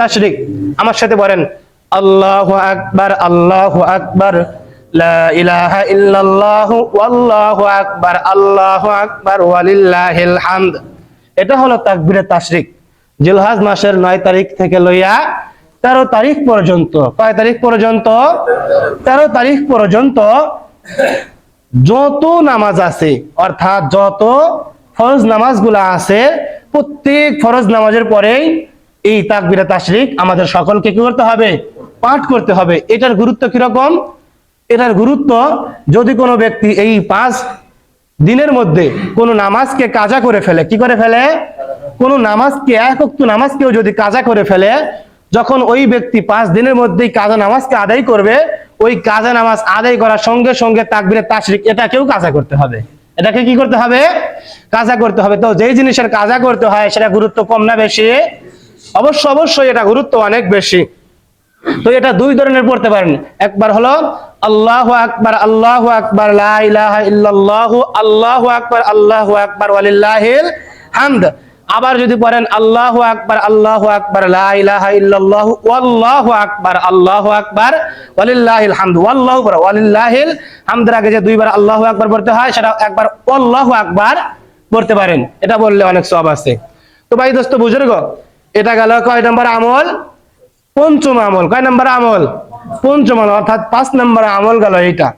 তাশরিক, আমার সাথে বলেন আল্লাহু আকবার, আল্লাহু আকবার, লা ইলাহা ইল্লাল্লাহু ওয়াল্লাহু আকবার, আল্লাহু আকবার ওয়ালিল্লাহিল হামদ। এটা হলো তাকবীরে তাশরিক। জিলহজ মাসের 9 তারিখ থেকে লইয়া 13 তারিখ পর্যন্ত, কয় তারিখ পর্যন্ত? 13 তারিখ পর্যন্ত যত নামাজ আছে, অর্থাৎ যত ফরজ নামাজগুলো আছে, প্রত্যেক ফরজ নামাজের পরেই এই তাকবীরে তাশরিক আমাদের সকলকে কি করতে হবে? পাঠ করতে হবে। এটার গুরুত্ব কিরকম? এটার গুরুত্ব, যদি কোনো ব্যক্তি এই 5 দিনের মধ্যে কোনো নামাজকে কাজা করে ফেলে, কি করে ফেলে? কোনো নামাজকে, এক ওয়াক্ত নামাজকেও যদি কাজা করে ফেলে, যখন ওই ব্যক্তি 5 দিনের মধ্যেই কাজা নামাজকে আদায় করবে, ওই কাজা নামাজ আদায় করার সঙ্গে সঙ্গে তাকবীরে তাশরিক এটাকেও কাজা করতে হবে। এটাকে কি করতে হবে? কাজা করতে হবে। তো যেই জিনিসের কাজা করতে হয় সেটা গুরুত্ব কম না বেশি? অবশ্যই এটা গুরুত্ব অনেক বেশি। তো এটা 2 ধরনের পড়তে পারেন। একবার হলো আল্লাহু আকবার, আল্লাহু আকবার, লা ইলাহা ইল্লাল্লাহু, আল্লাহু আকবার, আল্লাহু আকবার ওয়ালিল্লাহিল হামদ। আবার যদি পড়েন আল্লাহু আকবার, আল্লাহু আকবার, লা ইলাহা ইল্লাল্লাহু, আল্লাহু আকবার, আল্লাহু আকবার ওয়ালিল্লাহিল হামদ। আল্লাহু আকবার ওয়ালিল্লাহিল হামদের আগে যে 2 বার আল্লাহু আকবার পড়তে হয়, সেটা একবার আল্লাহু আকবার পড়তে পারেন। এটা বললে অনেক সওয়াব আছে। তো ভাই দোস্ত বুজুর্গ, এটা গেল কয় নম্বর আমল? পঞ্চম আমল। কয় নম্বর আমল? পঞ্চম আমল, অর্থাৎ 5 নম্বর আমল গেল এইটা।